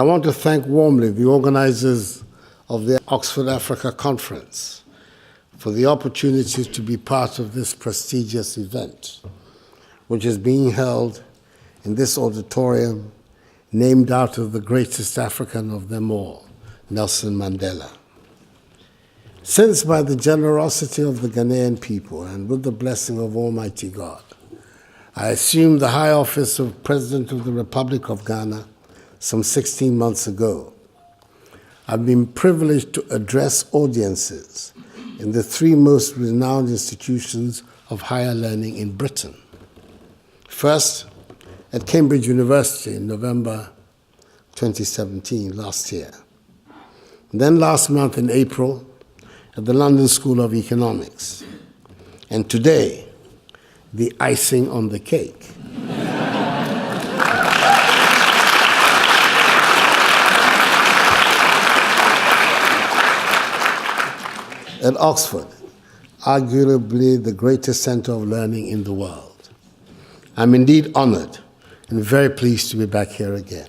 I want to thank warmly the organizers of the Oxford Africa Conference for the opportunity to be part of this prestigious event, which is being held in this auditorium named after the greatest African of them all, Nelson Mandela. Since by the generosity of the Ghanaian people and with the blessing of Almighty God, I assumed the high office of President of the Republic of Ghana some 16 months ago, I've been privileged to address audiences in the three most renowned institutions of higher learning in Britain. First, at Cambridge University in November 2017, last year. Then last month in April, at the London School of Economics. And today, the icing on the cake. At Oxford, arguably the greatest center of learning in the world. I'm indeed honored and very pleased to be back here again.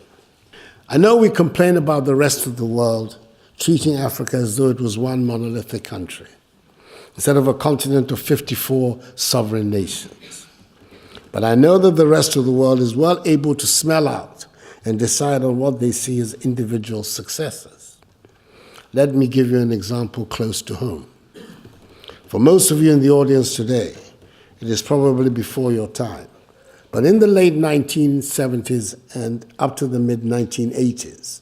I know we complain about the rest of the world treating Africa as though it was one monolithic country, instead of a continent of 54 sovereign nations. But I know that the rest of the world is well able to smell out and decide on what they see as individual successes. Let me give you an example close to home. For most of you in the audience today, it is probably before your time. But in the late 1970s and up to the mid-1980s,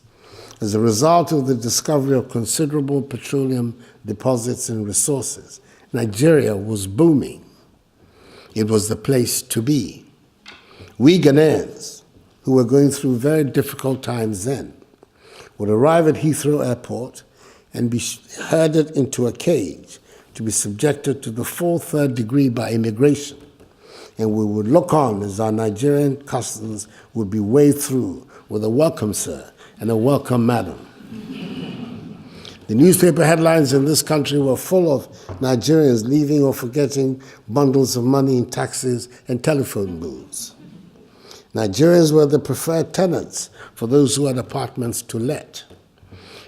as a result of the discovery of considerable petroleum deposits and resources, Nigeria was booming. It was the place to be. We Ghanaians, who were going through very difficult times then, would arrive at Heathrow Airport and be herded into a cage to be subjected to the full third degree by immigration. And we would look on as our Nigerian customs would be waved through with a welcome, sir, and a welcome, madam. The newspaper headlines in this country were full of Nigerians leaving or forgetting bundles of money in taxis and telephone booths. Nigerians were the preferred tenants for those who had apartments to let.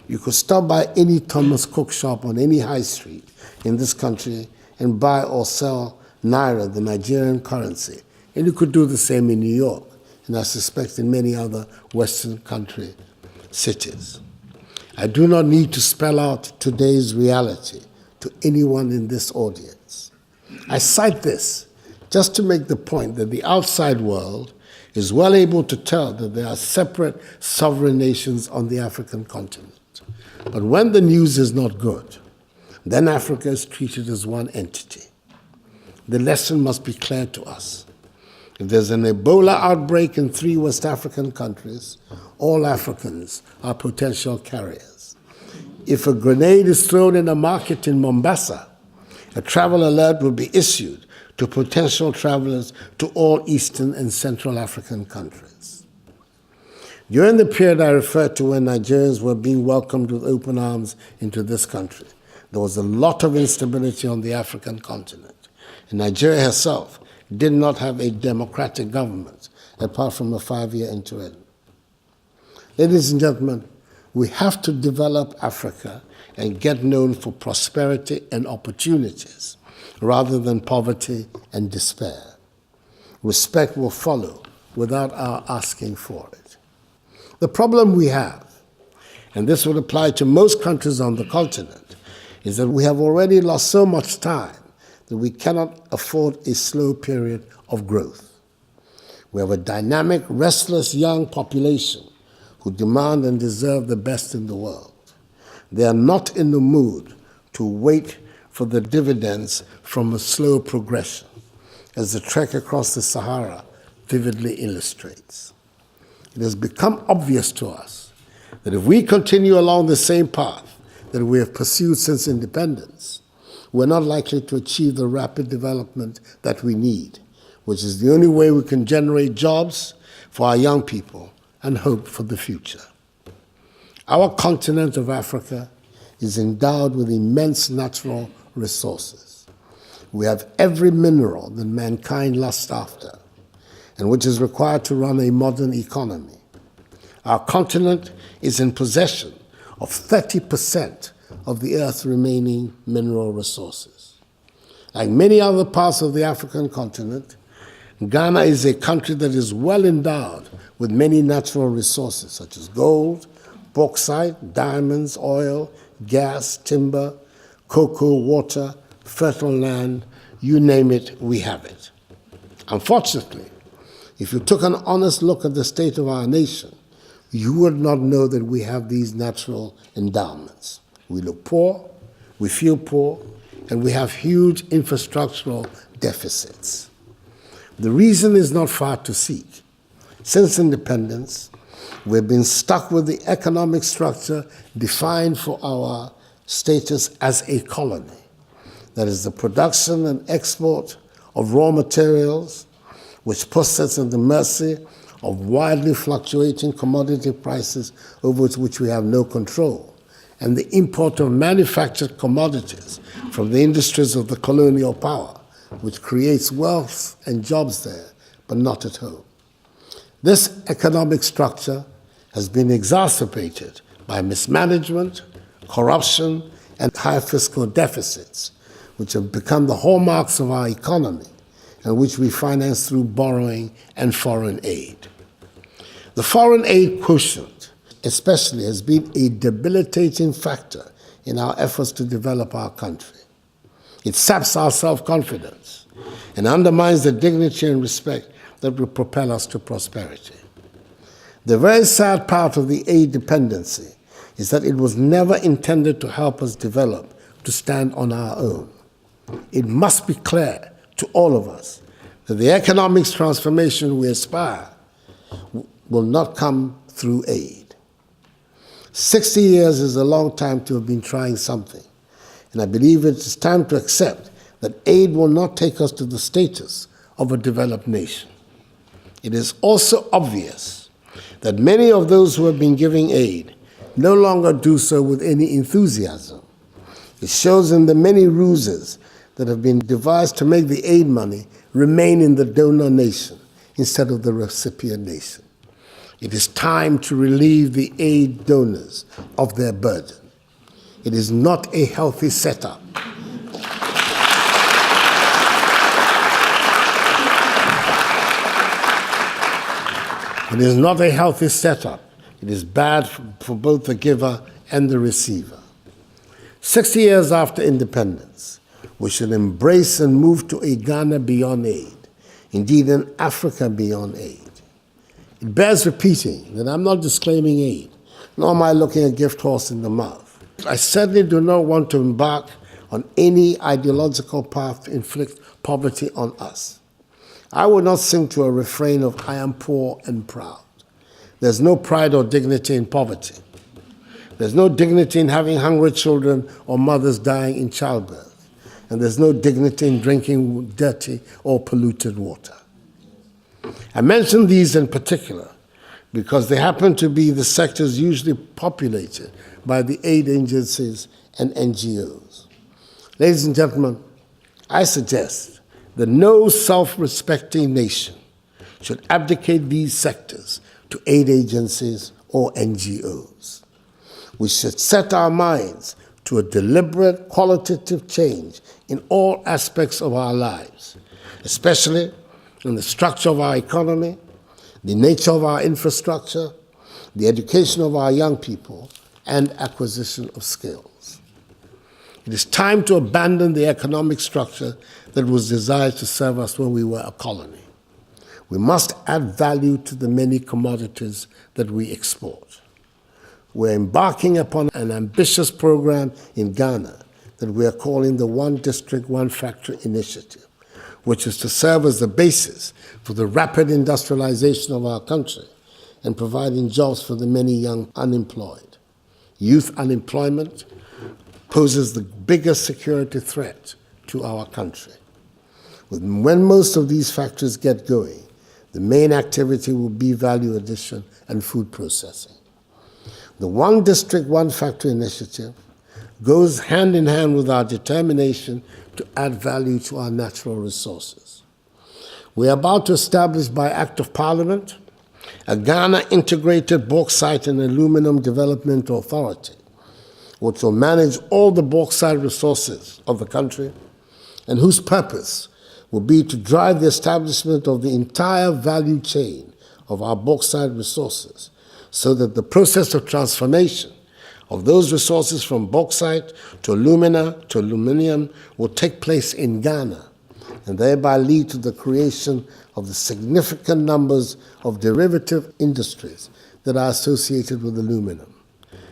You could stop by any Thomas Cook shop on any high street in this country and buy or sell Naira, the Nigerian currency. And you could do the same in New York, and I suspect in many other Western country cities. I do not need to spell out today's reality to anyone in this audience. I cite this just to make the point that the outside world is well able to tell that there are separate sovereign nations on the African continent. But when the news is not good, then Africa is treated as one entity. The lesson must be clear to us. If there's an Ebola outbreak in 3 West African countries, all Africans are potential carriers. If a grenade is thrown in a market in Mombasa, a travel alert will be issued to potential travelers to all Eastern and Central African countries. During the period I referred to when Nigerians were being welcomed with open arms into this country, there was a lot of instability on the African continent. And Nigeria herself did not have a democratic government, apart from a 5-year interim. Ladies and gentlemen, we have to develop Africa and get known for prosperity and opportunities, rather than poverty and despair. Respect will follow without our asking for it. The problem we have, and this would apply to most countries on the continent, is that we have already lost so much time that we cannot afford a slow period of growth. We have a dynamic, restless young population who demand and deserve the best in the world. They are not in the mood to wait for the dividends from a slow progression, as the trek across the Sahara vividly illustrates. It has become obvious to us that if we continue along the same path that we have pursued since independence, we're not likely to achieve the rapid development that we need, which is the only way we can generate jobs for our young people and hope for the future. Our continent of Africa is endowed with immense natural resources. We have every mineral that mankind lusts after, and which is required to run a modern economy. Our continent is in possession of 30% of the Earth's remaining mineral resources. Like many other parts of the African continent, Ghana is a country that is well endowed with many natural resources such as gold, bauxite, diamonds, oil, gas, timber, cocoa, water, fertile land, you name it, we have it. Unfortunately, if you took an honest look at the state of our nation, you would not know that we have these natural endowments. We look poor, we feel poor, and we have huge infrastructural deficits. The reason is not far to seek. Since independence, we've been stuck with the economic structure defined for our status as a colony. That is the production and export of raw materials, which puts us at the mercy of wildly fluctuating commodity prices over which we have no control, and the import of manufactured commodities from the industries of the colonial power, which creates wealth and jobs there, but not at home. This economic structure has been exacerbated by mismanagement, corruption, and high fiscal deficits, which have become the hallmarks of our economy and which we finance through borrowing and foreign aid. The foreign aid quotient, especially, has been a debilitating factor in our efforts to develop our country. It saps our self-confidence and undermines the dignity and respect that will propel us to prosperity. The very sad part of the aid dependency is that it was never intended to help us develop, to stand on our own. It must be clear to all of us that the economic transformation we aspire will not come through aid. 60 years is a long time to have been trying something, and I believe it is time to accept that aid will not take us to the status of a developed nation. It is also obvious that many of those who have been giving aid no longer do so with any enthusiasm. It shows in the many ruses that have been devised to make the aid money remain in the donor nation instead of the recipient nation. It is time to relieve the aid donors of their burden. It is not a healthy setup. It is not a healthy setup. It is bad for both the giver and the receiver. 60 years after independence, we should embrace and move to a Ghana beyond aid, indeed an Africa beyond aid. It bears repeating that I'm not disclaiming aid, nor am I looking a gift horse in the mouth. I certainly do not want to embark on any ideological path to inflict poverty on us. I will not sing to a refrain of I am poor and proud. There's no pride or dignity in poverty. There's no dignity in having hungry children or mothers dying in childbirth. And there's no dignity in drinking dirty or polluted water. I mention these in particular because they happen to be the sectors usually populated by the aid agencies and NGOs. Ladies and gentlemen, I suggest that no self-respecting nation should abdicate these sectors to aid agencies or NGOs. We should set our minds to a deliberate qualitative change in all aspects of our lives, especially in the structure of our economy, the nature of our infrastructure, the education of our young people, and acquisition of skills. It is time to abandon the economic structure that was designed to serve us when we were a colony. We must add value to the many commodities that we export. We're embarking upon an ambitious program in Ghana that we are calling the One District, One Factory Initiative, which is to serve as the basis for the rapid industrialization of our country and providing jobs for the many young unemployed. Youth unemployment poses the biggest security threat to our country. When most of these factories get going, the main activity will be value addition and food processing. The One District, One Factory initiative goes hand in hand with our determination to add value to our natural resources. We are about to establish by Act of Parliament a Ghana Integrated Bauxite and Aluminum Development Authority, which will manage all the bauxite resources of the country and whose purpose will be to drive the establishment of the entire value chain of our bauxite resources so that the process of transformation of those resources from bauxite to alumina to aluminium will take place in Ghana and thereby lead to the creation of the significant numbers of derivative industries that are associated with aluminum.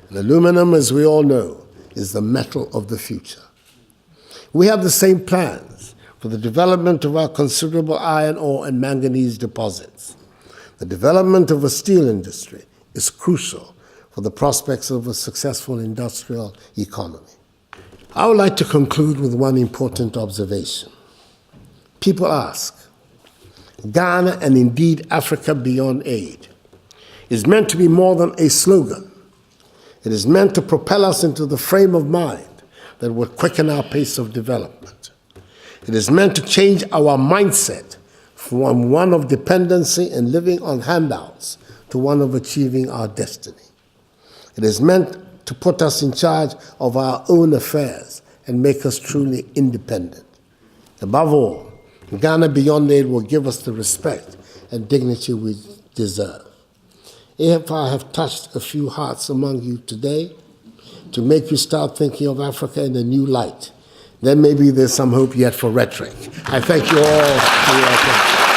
And aluminum, as we all know, is the metal of the future. We have the same plans for the development of our considerable iron ore and manganese deposits. The development of a steel industry is crucial for the prospects of a successful industrial economy. I would like to conclude with one important observation. People ask, Ghana and indeed Africa beyond aid is meant to be more than a slogan. It is meant to propel us into the frame of mind that will quicken our pace of development. It is meant to change our mindset from one of dependency and living on handouts to one of achieving our destiny. It is meant to put us in charge of our own affairs and make us truly independent. Above all, Ghana Beyond Aid will give us the respect and dignity we deserve. If I have touched a few hearts among you today to make you start thinking of Africa in a new light, then maybe there's some hope yet for rhetoric. I thank you all for your attention.